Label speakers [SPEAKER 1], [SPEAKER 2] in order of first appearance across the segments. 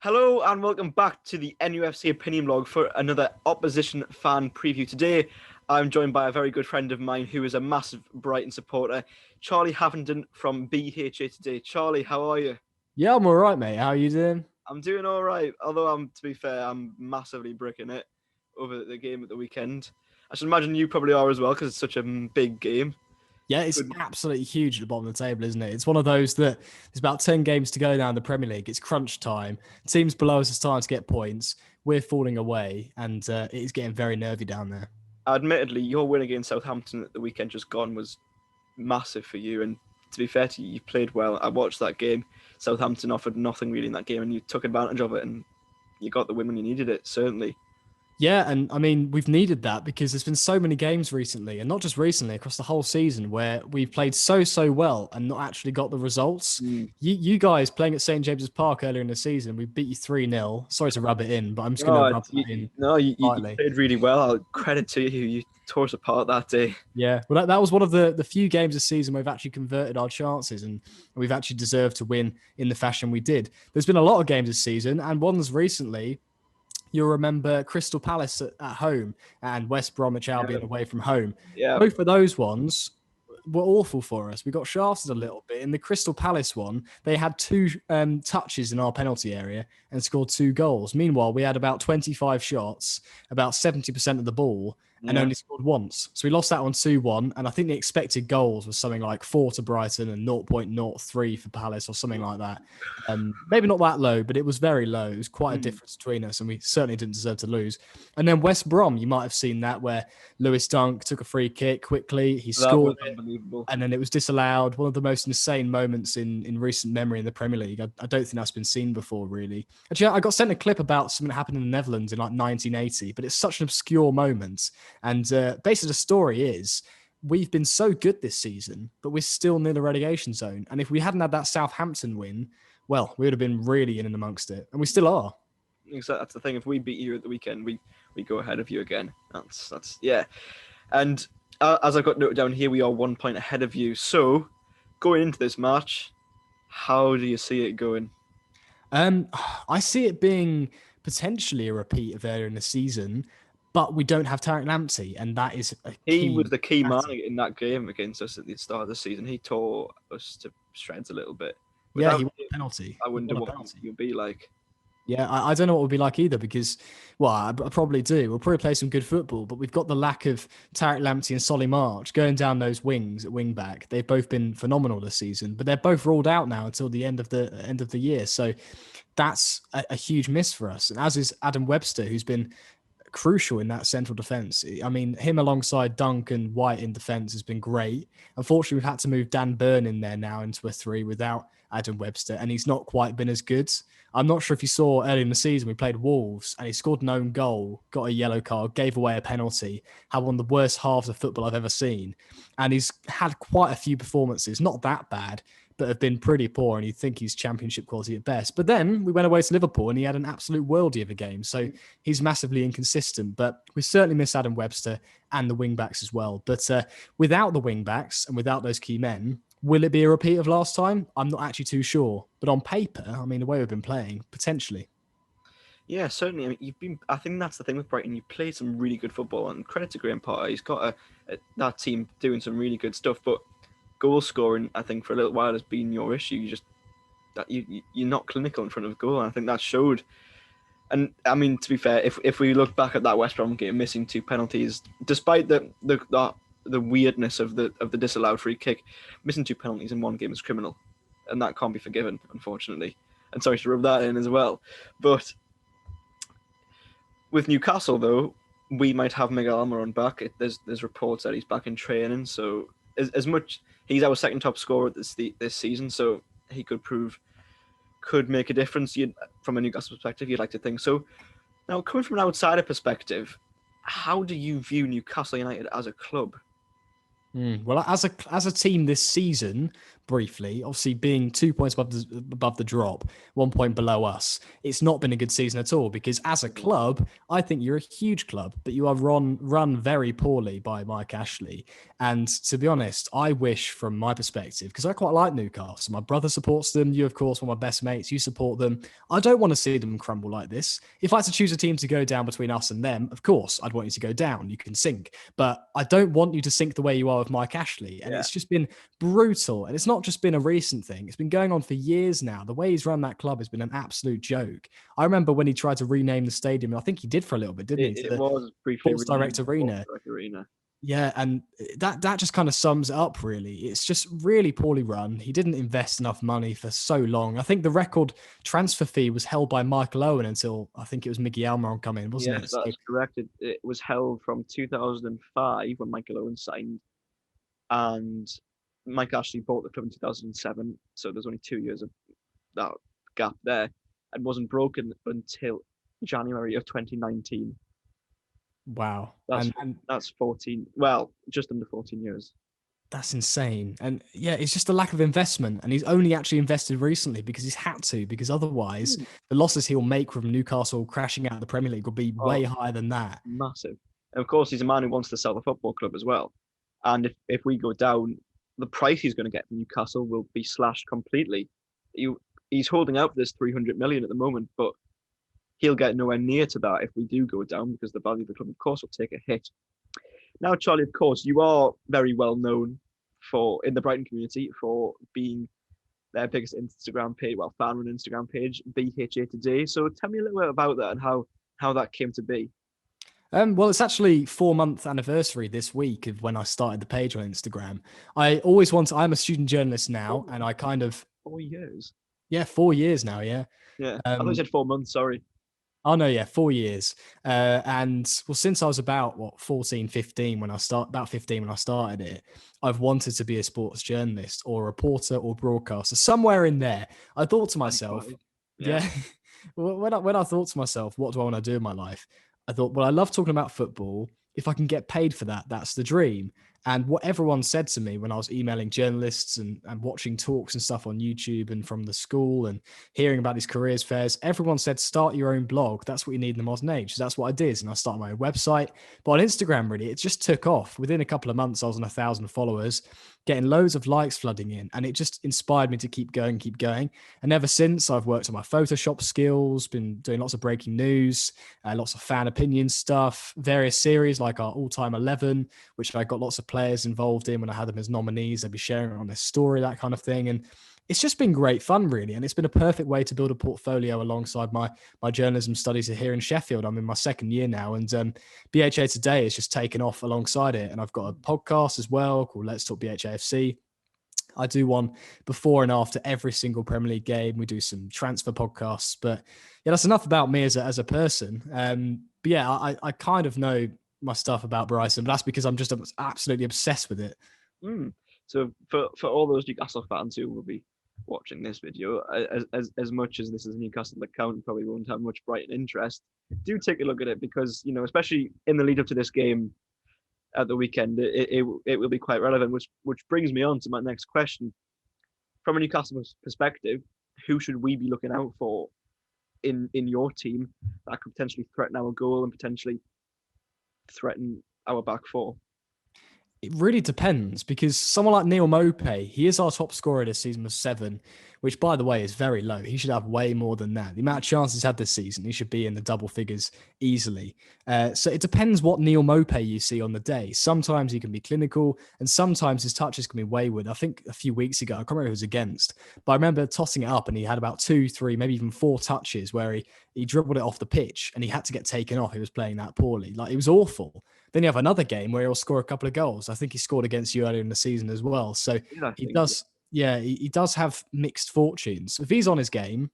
[SPEAKER 1] Hello and welcome back to the NUFC Opinion Log for another opposition fan preview. Today, I'm joined by a very good friend of mine who is a massive Brighton supporter, Charlie Haffenden from BHA Today. Charlie, how are you?
[SPEAKER 2] Yeah, I'm all right, mate. How are you doing?
[SPEAKER 1] I'm doing all right, although to be fair, I'm massively bricking it over the game at the weekend. I should imagine you probably are as well because it's such a big game.
[SPEAKER 2] Yeah, it's
[SPEAKER 1] Good.
[SPEAKER 2] absolutely huge at the bottom of the table, isn't it? It's one of those that there's about 10 games to go now in the Premier League. It's crunch time. Teams below us are starting to get points. We're falling away, and it is getting very nervy down there.
[SPEAKER 1] Admittedly, your win against Southampton at the weekend just gone was massive for you. And to be fair to you, you played well. I watched that game. Southampton offered nothing really in that game, and you took advantage of it, and you got the win when you needed it. Certainly.
[SPEAKER 2] Yeah, and I mean, we've needed that because there's been so many games recently, and not just recently, across the whole season, where we've played so well and not actually got the results.
[SPEAKER 1] Mm.
[SPEAKER 2] You guys playing at St. James's Park earlier in the season, we beat you 3-0. Sorry to rub it in, but I'm just going to rub that in
[SPEAKER 1] You
[SPEAKER 2] lightly.
[SPEAKER 1] played really well. I'll credit to you. You tore us apart that day.
[SPEAKER 2] Yeah, well, that was one of the few games this season where we've actually converted our chances and we've actually deserved to win in the fashion we did. There's been a lot of games this season, and ones recently. You'll remember Crystal Palace at home and West Bromwich Albion away from home.
[SPEAKER 1] Yeah.
[SPEAKER 2] Both of those ones were awful for us. We got shafted a little bit. In the Crystal Palace one, they had two touches in our penalty area and scored 2 goals. Meanwhile, we had about 25 shots, about 70% of the ball, and only scored once. So we lost that one 2-1. And I think the expected goals was something like 4 to Brighton and 0.03 for Palace or something like that. Maybe not that low, but it was very low. It was quite a difference between us, and we certainly didn't deserve to lose. And then West Brom, you might have seen that, where Lewis Dunk took a free kick quickly. He scored it,
[SPEAKER 1] unbelievable.
[SPEAKER 2] and then it was disallowed. One of the most insane moments in recent memory in the Premier League. I don't think that's been seen before, really. Actually, I got sent a clip about something that happened in the Netherlands in like 1980, but it's such an obscure moment. And basically, the story is we've been so good this season, but we're still near the relegation zone. And if we hadn't had that Southampton win, well, we would have been really in and amongst it. And we still are.
[SPEAKER 1] Exactly. That's the thing. If we beat you at the weekend, we go ahead of you again. That's yeah. And as I've got noted down here, we are 1 point ahead of you. So going into this match, how do you see it going?
[SPEAKER 2] I see it being potentially a repeat of earlier in the season, but we don't have Tarek Lamptey, and that is a key.
[SPEAKER 1] He was the key man in that game against us at the start of the season. He tore us to shreds a little bit.
[SPEAKER 2] Yeah, he won a penalty.
[SPEAKER 1] I wonder what you'll be like.
[SPEAKER 2] Yeah, I don't know what it would be like either because, well, I probably do. We'll probably play some good football, but we've got the lack of Tarek Lamptey and Solly March going down those wings at wing back. They've both been phenomenal this season, but they're both ruled out now until the end of the year. So that's a huge miss for us. And as is Adam Webster, who's been crucial in that central defence. I mean, him alongside Dunk and White in defence has been great. Unfortunately, we've had to move Dan Burn in there now into a 3 without Adam Webster, and he's not quite been as good. I'm not sure if you saw early in the season, we played Wolves and he scored an own goal, got a yellow card, gave away a penalty, had one of the worst halves of football I've ever seen. And he's had quite a few performances, not that bad, but have been pretty poor, and you'd think he's championship quality at best. But then we went away to Liverpool and he had an absolute worldie of a game. So he's massively inconsistent, but we certainly miss Adam Webster and the wing-backs as well. But without the wing-backs and without those key men, will it be a repeat of last time? I'm not actually too sure. But on paper, I mean, the way we've been playing, potentially.
[SPEAKER 1] Yeah, certainly. I mean, I think that's the thing with Brighton. You played some really good football, and credit to Graham Potter. He's got that team doing some really good stuff. But goal scoring, I think, for a little while has been your issue. You're not clinical in front of goal, and I think that showed. And I mean, to be fair, if we look back at that West Brom game, missing 2 penalties, despite the weirdness of the disallowed free kick, missing 2 penalties in one game is criminal, and that can't be forgiven, unfortunately. And sorry to rub that in as well, but with Newcastle though, we might have Miguel Almiron back. There's reports that he's back in training, so as much he's our second top scorer this season, so he could make a difference. From a Newcastle perspective, you'd like to think so. Now, coming from an outsider perspective, how do you view Newcastle United as a club?
[SPEAKER 2] Well, as a team this season, briefly, obviously being 2 points above the drop, 1 point below us, it's not been a good season at all. Because as a club, I think you're a huge club, but you are run very poorly by Mike Ashley. And to be honest, I wish, from my perspective, because I quite like Newcastle, my brother supports them. You, of course, one of my best mates. You support them. I don't want to see them crumble like this. If I had to choose a team to go down between us and them, of course, I'd want you to go down. You can sink, but I don't want you to sink the way you are with Mike Ashley. And it's just been brutal. And it's not just been a recent thing. It's been going on for years now. The way he's run that club has been an absolute joke. I remember when he tried to rename the stadium, and I think he did for a little bit, didn't he?
[SPEAKER 1] It was briefly
[SPEAKER 2] Sports Direct Arena. Yeah, and that just kind of sums it up, really. It's just really poorly run. He didn't invest enough money for so long. I think the record transfer fee was held by Michael Owen until I think it was Miggy Almiron come in, wasn't it?
[SPEAKER 1] Yes, that's correct. It was held from 2005 when Michael Owen signed, and Mike Ashley bought the club in 2007. So there's only 2 years of that gap there, and wasn't broken until January of 2019.
[SPEAKER 2] Wow.
[SPEAKER 1] That's 14, well, just under 14 years.
[SPEAKER 2] That's insane. And yeah, it's just a lack of investment. And he's only actually invested recently because he's had to, because otherwise the losses he'll make from Newcastle crashing out of the Premier League will be way higher than that.
[SPEAKER 1] Massive. And of course, he's a man who wants to sell the football club as well. And if we go down, the price he's going to get from Newcastle will be slashed completely. He's holding out for this 300 million at the moment, but he'll get nowhere near to that if we do go down, because the value of the club, of course, will take a hit. Now, Charlie, of course, you are very well known in the Brighton community for being their biggest Instagram page, fan-run Instagram page, BHA Today. So tell me a little bit about that and how that came to be.
[SPEAKER 2] Well, it's actually 4-month anniversary this week of when I started the page on Instagram. I'm a student journalist now, and I kind of...
[SPEAKER 1] 4 years?
[SPEAKER 2] Yeah, 4 years now, yeah.
[SPEAKER 1] Yeah, I thought you said 4 months, sorry.
[SPEAKER 2] Oh, no, yeah, 4 years. And well, since I was about 14, 15 when I started it, I've wanted to be a sports journalist or a reporter or broadcaster, somewhere in there. I thought to myself, when I thought to myself, what do I want to do in my life? I thought, well, I love talking about football. If I can get paid for that, that's the dream. And what everyone said to me when I was emailing journalists and watching talks and stuff on YouTube and from the school and hearing about these careers fairs, everyone said, start your own blog. That's what you need in the modern age. So that's what I did. And I started my own website. But on Instagram, really, it just took off. Within a couple of months, I was on 1,000 followers, getting loads of likes flooding in. And it just inspired me to keep going. And ever since, I've worked on my Photoshop skills, been doing lots of breaking news, lots of fan opinion stuff, various series like our All-Time 11, which I got lots of players involved in when I had them as nominees. They'd be sharing it on their story, that kind of thing. And it's just been great fun, really. And it's been a perfect way to build a portfolio alongside my journalism studies here in Sheffield. I'm in my second year now, and BHA Today has just taken off alongside it. And I've got a podcast as well called Let's Talk BHAFC. I do one before and after every single Premier League game. We do some transfer podcasts, but yeah, that's enough about me as a person. But yeah, I kind of know my stuff about Brighton, but that's because I'm just absolutely obsessed with it.
[SPEAKER 1] So for all those Newcastle fans who will be watching this video, as much as this is a Newcastle account, probably won't have much Brighton interest, do take a look at it, because especially in the lead up to this game at the weekend, it will be quite relevant, which brings me on to my next question. From a Newcastle perspective, who should we be looking out for in your team that could potentially threaten our goal and potentially threaten our back four?
[SPEAKER 2] It really depends, because someone like Neil Maupay, he is our top scorer this season with 7, which, by the way, is very low. He should have way more than that. The amount of chances he's had this season, he should be in the double figures easily. So it depends what Neil Maupay you see on the day. Sometimes he can be clinical, and sometimes his touches can be wayward. I think a few weeks ago, I can't remember who it was against, but I remember tossing it up and he had about 2, 3, maybe even 4 touches where he dribbled it off the pitch and he had to get taken off. He was playing that poorly. Like, it was awful. Then you have another game where he'll score a couple of goals. I think he scored against you earlier in the season as well. So he does have mixed fortunes. If he's on his game,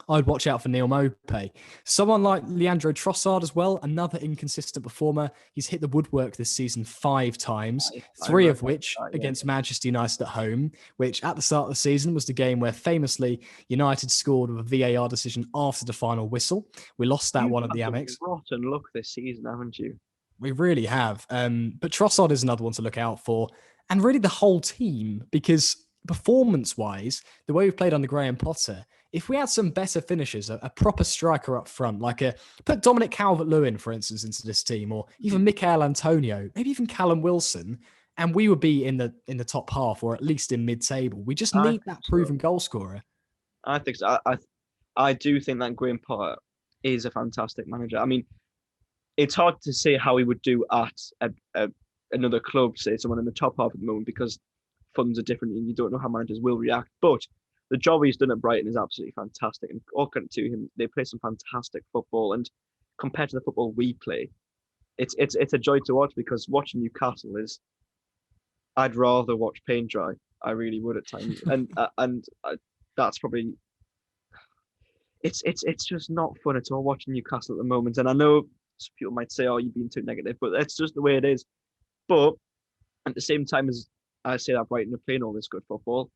[SPEAKER 2] I'd watch out for Neil Maupay. Someone like Leandro Trossard as well, another inconsistent performer. He's hit the woodwork this season 5 times, 3 of which against Manchester United at home, which at the start of the season was the game where famously United scored with a VAR decision after the final whistle. We lost that one at the Amex.
[SPEAKER 1] Rotten luck this season, haven't you?
[SPEAKER 2] We really have. But Trossard is another one to look out for. and really the whole team, because performance-wise, the way we've played under Graham Potter, if we had some better finishers, a proper striker up front, put Dominic Calvert-Lewin, for instance, into this team, or even Michael Antonio, maybe even Callum Wilson, and we would be in the top half, or at least in mid-table. We just
[SPEAKER 1] I
[SPEAKER 2] need
[SPEAKER 1] think
[SPEAKER 2] that
[SPEAKER 1] so.
[SPEAKER 2] proven goal scorer.
[SPEAKER 1] I think so. I do think that Graham Potter is a fantastic manager. I mean, it's hard to say how he would do at another club, say someone in the top half at the moment, because funds are different and you don't know how managers will react. But the job he's done at Brighton is absolutely fantastic, and all credit to him. They play some fantastic football, and compared to the football we play, it's a joy to watch, because watching Newcastle is, I'd rather watch paint dry. I really would at times, and that's probably it's just not fun at all watching Newcastle at the moment. And I know some people might say, "Oh, you're being too negative," but that's just the way it is. But at the same time as I say that Brighton are playing all this good football,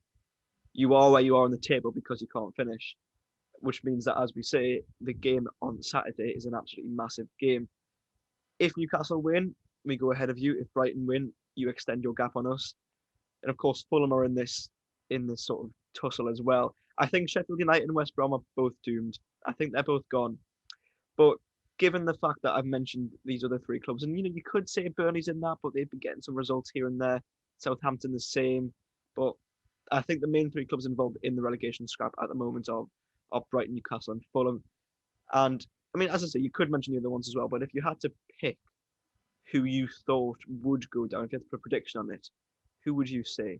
[SPEAKER 1] you are where you are on the table because you can't finish, which means that, as we say, the game on Saturday is an absolutely massive game. If Newcastle win, we go ahead of you. If Brighton win, you extend your gap on us. And of course, Fulham are in this sort of tussle as well. I think Sheffield United and West Brom are both doomed. I think they're both gone. But given the fact that I've mentioned these other three clubs, and you could say Burnley's in that, but they've been getting some results here and there. Southampton the same. But I think the main three clubs involved in the relegation scrap at the moment are Brighton, Newcastle, and Fulham. And I mean, as I say, you could mention the other ones as well. But if you had to pick who you thought would go down, if you had to put a prediction on it, who would you say?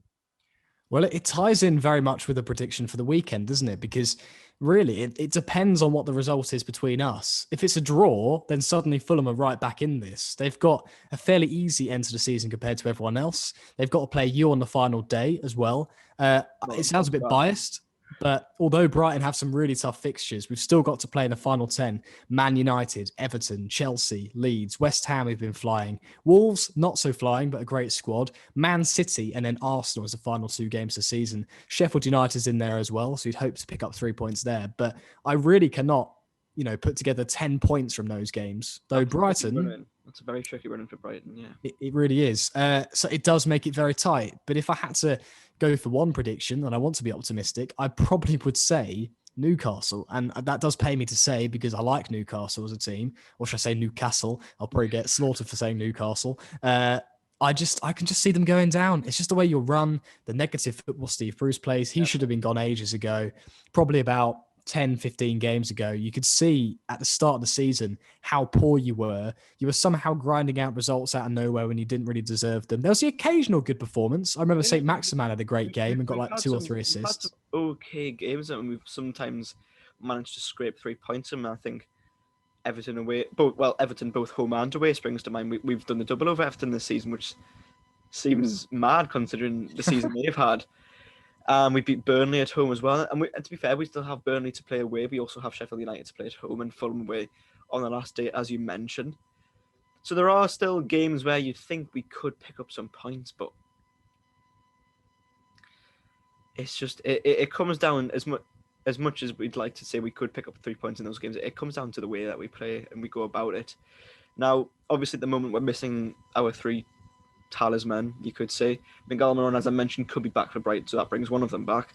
[SPEAKER 2] Well, it ties in very much with the prediction for the weekend, doesn't it? Because really, it depends on what the result is between us. If it's a draw, then suddenly Fulham are right back in this. They've got a fairly easy end to the season compared to everyone else. They've got to play you on the final day as well. It sounds a bit biased, but although Brighton have some really tough fixtures, we've still got to play in the final 10. Man United, Everton, Chelsea, Leeds, West Ham have been flying. Wolves, not so flying, but a great squad. Man City and then Arsenal as the final two games of the season. Sheffield United's in there as well, so you'd hope to pick up 3 points there. But I really cannot, put together 10 points from those games. Though Brighton...
[SPEAKER 1] That's a very tricky running for Brighton, yeah.
[SPEAKER 2] It really is. So it does make it very tight. But if I had to go for one prediction, and I want to be optimistic, I probably would say Newcastle. And that does pay me to say, because I like Newcastle as a team. Or should I say Newcastle? I'll probably get slaughtered for saying Newcastle. I can just see them going down. It's just the way you run, the negative football Steve Bruce plays. He should have been gone ages ago, probably about 10, 15 games ago. You could see at the start of the season how poor you were. You were somehow grinding out results out of nowhere when you didn't really deserve them. There was the occasional good performance. I remember St. Maximan had a great game and got like 2 or 3 assists.
[SPEAKER 1] We've had some okay games, and we've sometimes managed to scrape 3 points. And I think Everton away, Everton both home and away springs to mind. We've done the double over Everton this season, which seems mad considering the season they've had. We beat Burnley at home as well. And to be fair, we still have Burnley to play away. We also have Sheffield United to play at home and Fulham away on the last day, as you mentioned. So there are still games where you'd think we could pick up some points, but it's just, it comes down as much as we'd like to say we could pick up 3 points in those games. It comes down to the way that we play and we go about it. Now, obviously, at the moment, we're missing our 3 talisman, you could say. Miguel Almiron, as I mentioned, could be back for Brighton, so that brings one of them back.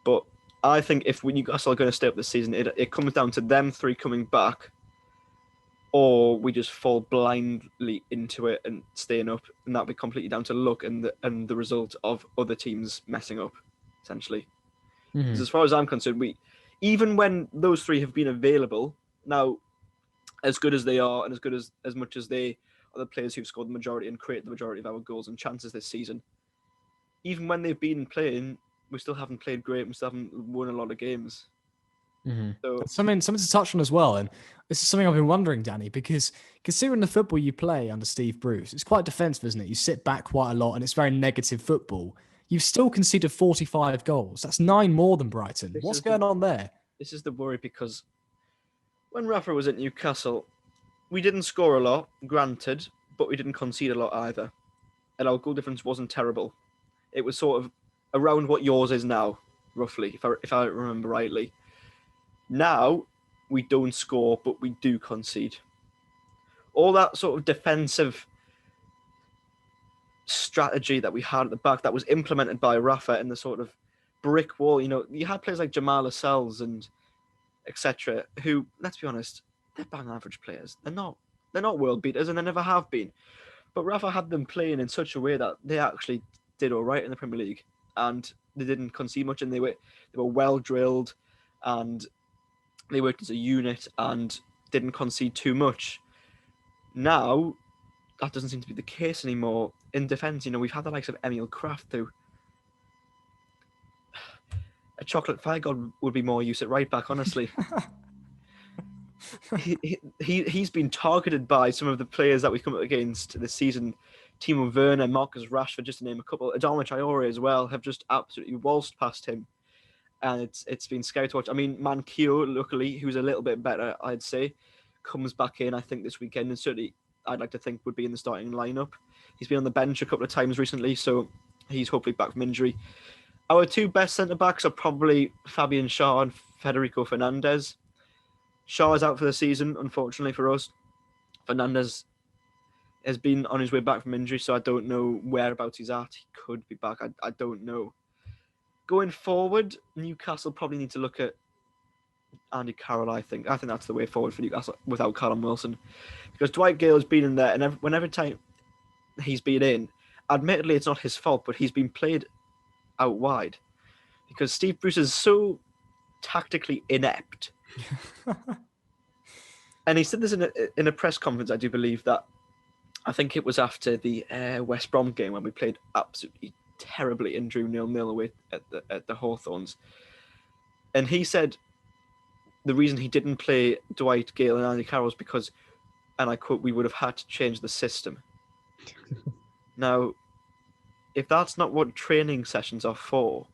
[SPEAKER 1] But I think if Newcastle are going to stay up this season, it comes down to them 3 coming back, or we just fall blindly into it and staying up, and that'll be completely down to luck and the result of other teams messing up, essentially. Because as far as I'm concerned, even when those 3 have been available, now, as good as they are and as much as they are the players who've scored the majority and created the majority of our goals and chances this season, even when they've been playing, we still haven't played great. We still haven't won a lot of games. So
[SPEAKER 2] something to touch on as well, and this is something I've been wondering, Danny, because considering the football you play under Steve Bruce, it's quite defensive, isn't it? You sit back quite a lot, and it's very negative football. You've still conceded 45 goals. That's 9 more than Brighton. What's going on there?
[SPEAKER 1] This is the worry, because when Rafa was at Newcastle, we didn't score a lot, granted, but we didn't concede a lot either. And our goal difference wasn't terrible. It was sort of around what yours is now, roughly, if I remember rightly. Now, we don't score, but we do concede. All that sort of defensive strategy that we had at the back that was implemented by Rafa and the sort of brick wall. You had players like Jamal Lascelles and etc. who, let's be honest, they're bang average players. They're not world beaters, and they never have been. But Rafa had them playing in such a way that they actually did all right in the Premier League, and they didn't concede much, and they were well drilled, and they worked as a unit and didn't concede too much. Now, that doesn't seem to be the case anymore. In defence, we've had the likes of Emil Kraft, who a chocolate fire god would be more use at right back, honestly. He's been targeted by some of the players that we've come up against this season. Timo Werner, Marcus Rashford, just to name a couple. Adama Traore as well have just absolutely waltzed past him. And it's been scary to watch. I mean, Mankio, luckily, who's a little bit better, I'd say, comes back in, I think, this weekend. And certainly, I'd like to think, would be in the starting lineup. He's been on the bench a couple of times recently, so he's hopefully back from injury. Our two best centre-backs are probably Fabian Schär and Federico Fernandez. Schär is out for the season, unfortunately for us. Fernandez has been on his way back from injury, so I don't know whereabouts he's at. He could be back. I don't know. Going forward, Newcastle probably need to look at Andy Carroll, I think. I think that's the way forward for Newcastle without Callum Wilson. Because Dwight Gale has been in there, and whenever time he's been in, admittedly it's not his fault, but he's been played out wide. Because Steve Bruce is so tactically inept. And he said this in a press conference, I do believe, that I think it was after the West Brom game when we played absolutely terribly and drew 0-0 away at the Hawthorns. And he said the reason he didn't play Dwight Gale and Andy Carroll was because, and I quote, we would have had to change the system. Now, if that's not what training sessions are for,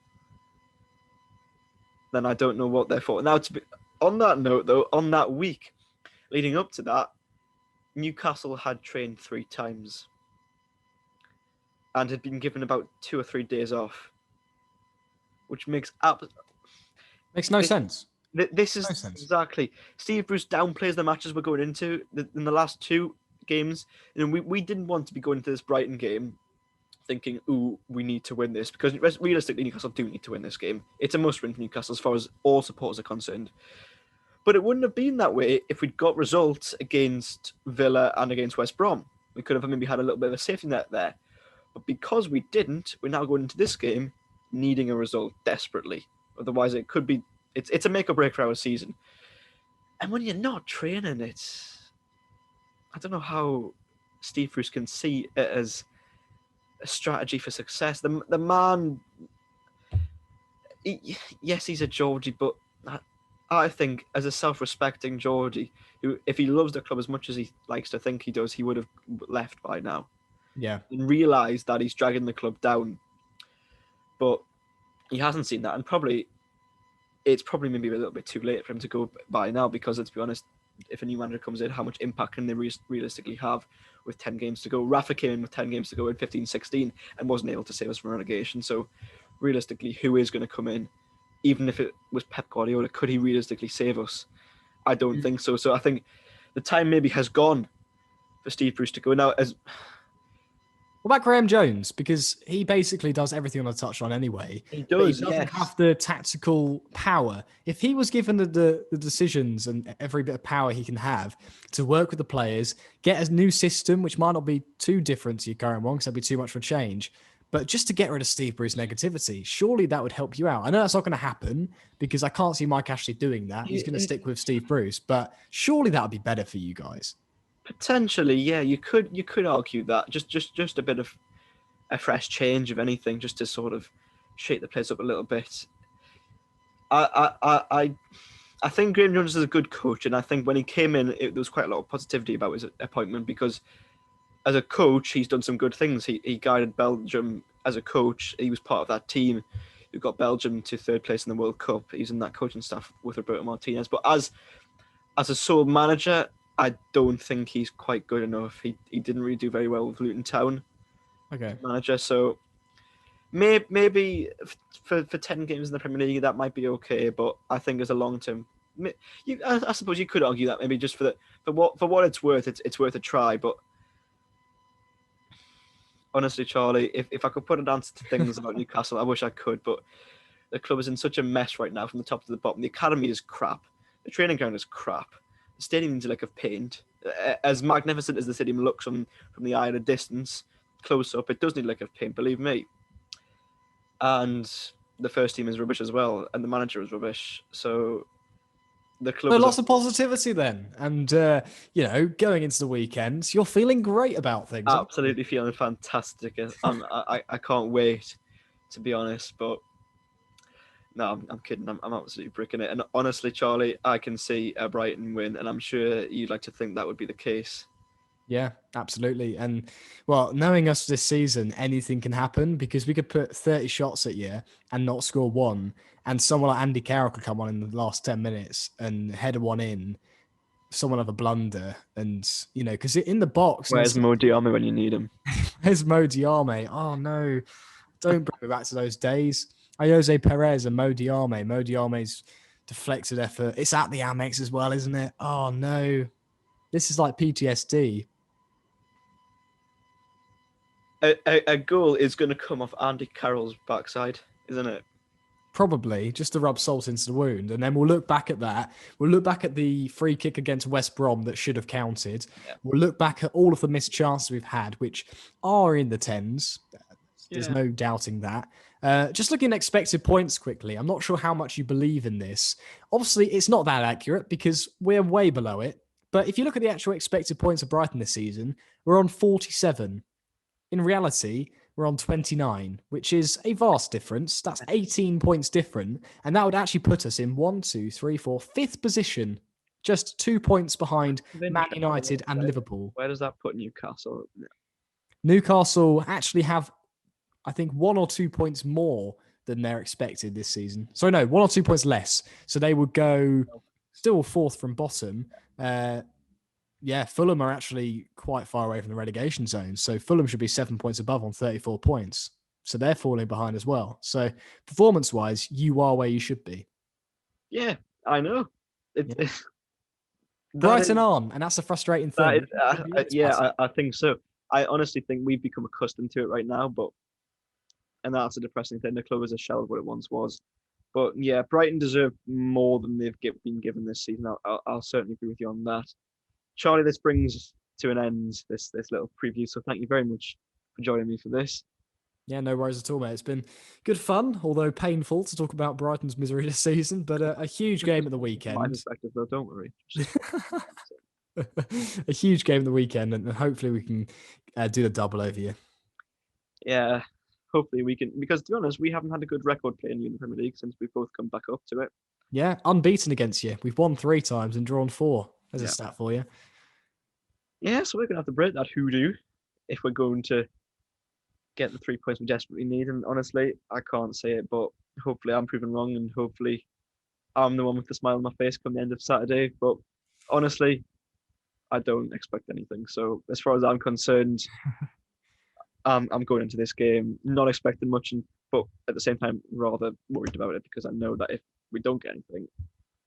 [SPEAKER 1] then I don't know what they're for. Now, on that note, though, on that week leading up to that, Newcastle had trained 3 times and had been given about 2 or 3 days off, which makes
[SPEAKER 2] no sense.
[SPEAKER 1] This is exactly. Steve Bruce downplays the matches we're going into in the last 2 games. We didn't want to be going into this Brighton game thinking, ooh, we need to win this, because realistically, Newcastle do need to win this game. It's a must-win for Newcastle as far as all supporters are concerned. But it wouldn't have been that way if we'd got results against Villa and against West Brom. We could have maybe had a little bit of a safety net there. But because we didn't, we're now going into this game needing a result desperately. Otherwise, it could be... It's a make or break for our season. And when you're not training, I don't know how Steve Bruce can see it as a strategy for success. The man... Yes, he's a Geordie, but... I think, as a self-respecting Geordie, who, if he loves the club as much as he likes to think he does, he would have left by now.
[SPEAKER 2] Yeah.
[SPEAKER 1] And realised that he's dragging the club down. But he hasn't seen that, and it's probably maybe a little bit too late for him to go by now, because, let's be honest, if a new manager comes in, how much impact can they realistically have with 10 games to go? Rafa came in with 10 games to go in 15-16 and wasn't able to save us from relegation. So, realistically, who is going to come in? Even if it was Pep Guardiola, could he realistically save us? I don't think so. So I think the time maybe has gone for Steve Bruce to go. Now, what
[SPEAKER 2] about Graham Jones? Because he basically does everything on a touchline anyway.
[SPEAKER 1] He does,
[SPEAKER 2] he doesn't have the tactical power. If he was given the decisions and every bit of power he can have to work with the players, get a new system, which might not be too different to your current one because that'd be too much for change, but just to get rid of Steve Bruce negativity, surely that would help you out. I know that's not going to happen because I can't see Mike Ashley doing that. He's going to stick with Steve Bruce, but surely that would be better for you guys.
[SPEAKER 1] Potentially, yeah. You could argue that just a bit of a fresh change of anything, just to sort of shake the place up a little bit. I think Graham Jones is a good coach, and I think when he came in, there was quite a lot of positivity about his appointment because, as a coach, he's done some good things. He guided Belgium as a coach. He was part of that team who got Belgium to 3rd place in the World Cup. He's in that coaching staff with Roberto Martinez. But as a sole manager, I don't think he's quite good enough. He didn't really do very well with Luton Town.
[SPEAKER 2] Okay.
[SPEAKER 1] Manager. So maybe for 10 games in the Premier League, that might be okay. But I think as a long term, I suppose you could argue that maybe just for what it's worth, it's worth a try. But honestly, Charlie, if I could put an answer to things about Newcastle, I wish I could, but the club is in such a mess right now from the top to the bottom. The academy is crap. The training ground is crap. The stadium needs a lick of paint. As magnificent as the stadium looks from the eye at a distance, close up, it does need a lick of paint, believe me. And the first team is rubbish as well, and the manager is rubbish. So the club.
[SPEAKER 2] So lots of positivity then, and going into the weekend, you're feeling great about things.
[SPEAKER 1] Absolutely feeling fantastic. I can't wait, to be honest. But no, I'm kidding. I'm absolutely bricking it. And honestly, Charlie, I can see a Brighton win, and I'm sure you'd like to think that would be the case.
[SPEAKER 2] Yeah, absolutely. And well, knowing us this season, anything can happen because we could put 30 shots at you and not score one. And someone like Andy Carroll could come on in the last 10 minutes and header one in, someone have a blunder. And, because in the box.
[SPEAKER 1] Where's Mo Diarmi when you need him?
[SPEAKER 2] Where's Mo Diarmi? Oh, no. Don't bring me back to those days. Jose Perez and Mo Diarmi. Mo Diarmi's deflected effort. It's at the Amex as well, isn't it? Oh, no. This is like PTSD.
[SPEAKER 1] A goal is going to come off Andy Carroll's backside, isn't it?
[SPEAKER 2] Probably, just to rub salt into the wound. And then we'll look back at that. We'll look back at the free kick against West Brom that should have counted. Yeah. We'll look back at all of the missed chances we've had, which are in the tens. There's no doubting that. Just looking at expected points quickly, I'm not sure how much you believe in this. Obviously, it's not that accurate because we're way below it. But if you look at the actual expected points of Brighton this season, we're on 47. In reality, we're on 29, which is a vast difference. That's 18 points different. And that would actually put us in 5th position, just 2 points behind Man United and Liverpool.
[SPEAKER 1] Where does that put Newcastle?
[SPEAKER 2] Newcastle actually have, I think, 1 or 2 points more than they're expected this season. So no, 1 or 2 points less. So they would go still 4th from bottom. Fulham are actually quite far away from the relegation zone. So Fulham should be 7 points above on 34 points. So they're falling behind as well. So performance-wise, you are where you should be.
[SPEAKER 1] Yeah, I know.
[SPEAKER 2] Brighton aren't, and that's a frustrating thing.
[SPEAKER 1] I think so. I honestly think we've become accustomed to it right now, and that's a depressing thing. The club is a shell of what it once was. But yeah, Brighton deserve more than they've been given this season. I'll certainly agree with you on that. Charlie, this brings to an end this little preview. So thank you very much for joining me for this.
[SPEAKER 2] Yeah, no worries at all, mate. It's been good fun, although painful to talk about Brighton's misery this season, but a huge game at the weekend.
[SPEAKER 1] My perspective, though, don't worry.
[SPEAKER 2] A huge game at the weekend, and hopefully we can do the double over you.
[SPEAKER 1] Yeah, hopefully we can, because to be honest, we haven't had a good record playing in the Premier League since we've both come back up to it.
[SPEAKER 2] Yeah, unbeaten against you. We've won 3 times and drawn 4. There's a stat for you.
[SPEAKER 1] Yeah, so we're going to have to break that hoodoo if we're going to get the 3 points we desperately need. And honestly, I can't say it, but hopefully I'm proven wrong, and hopefully I'm the one with the smile on my face come the end of Saturday. But honestly, I don't expect anything. So as far as I'm concerned, I'm going into this game not expecting much, but at the same time rather worried about it, because I know that if we don't get anything,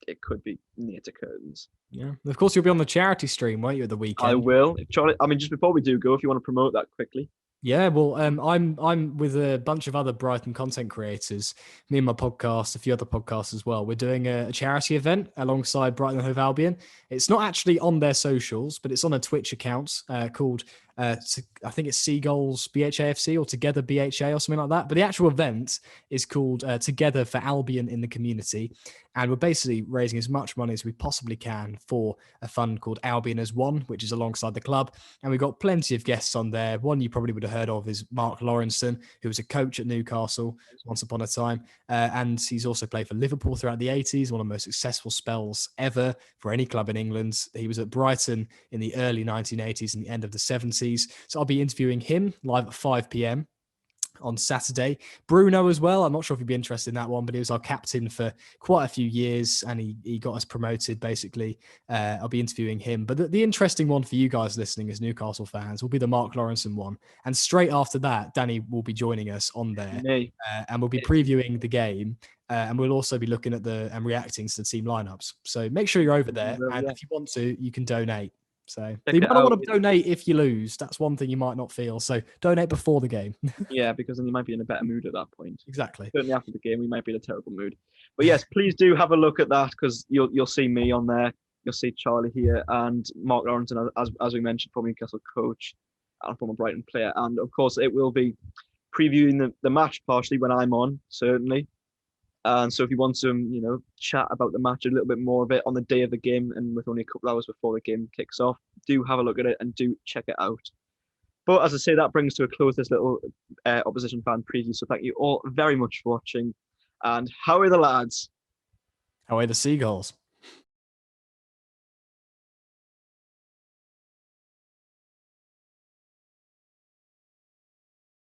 [SPEAKER 1] it could be near to curtains.
[SPEAKER 2] Yeah, of course you'll be on the charity stream, won't you, at the weekend?
[SPEAKER 1] I will, Charlie. I mean, just before we do go, if you want to promote that quickly.
[SPEAKER 2] Yeah, well, I'm with a bunch of other Brighton content creators, me and my podcast, a few other podcasts as well. We're doing a charity event alongside Brighton and Hove Albion. It's not actually on their socials, but it's on a Twitch account called, I think it's Seagulls BHAFC or Together BHA or something like that. But the actual event is called Together for Albion in the Community. And we're basically raising as much money as we possibly can for a fund called Albion as One, which is alongside the club. And we've got plenty of guests on there. One you probably would have heard of is Mark Lawrenson, who was a coach at Newcastle once upon a time. And he's also played for Liverpool throughout the 80s, one of the most successful spells ever for any club in England. He was at Brighton in the early 1980s and the end of the 70s. So I'll be interviewing him live at 5 p.m. on Saturday. Bruno as well. I'm not sure if you'd be interested in that one, but he was our captain for quite a few years and he got us promoted, basically. I'll be interviewing him. But the interesting one for you guys listening as Newcastle fans will be the Mark Lawrenson one. And straight after that, Danny will be joining us on there. And we'll be previewing the game. And we'll also be looking at and reacting to the team lineups. So make sure you're over there. And if you want to, you can donate. So
[SPEAKER 1] Check
[SPEAKER 2] you
[SPEAKER 1] it
[SPEAKER 2] might not
[SPEAKER 1] out.
[SPEAKER 2] want to donate if you lose. That's one thing you might not feel. So donate before the game.
[SPEAKER 1] Yeah, because then you might be in a better mood at that point.
[SPEAKER 2] Exactly.
[SPEAKER 1] Certainly after the game, we might be in a terrible mood. But yes, please do have a look at that, because you'll see me on there. You'll see Charlie here and Mark Lawrenson, as we mentioned, former Newcastle coach and former Brighton player. And of course, it will be previewing the match partially when I'm on, certainly. And so if you want some, chat about the match, a little bit more of it on the day of the game and with only a couple hours before the game kicks off, do have a look at it and do check it out. But as I say, that brings to a close this little opposition fan preview. So thank you all very much for watching. And how are the lads?
[SPEAKER 2] How are the Seagulls?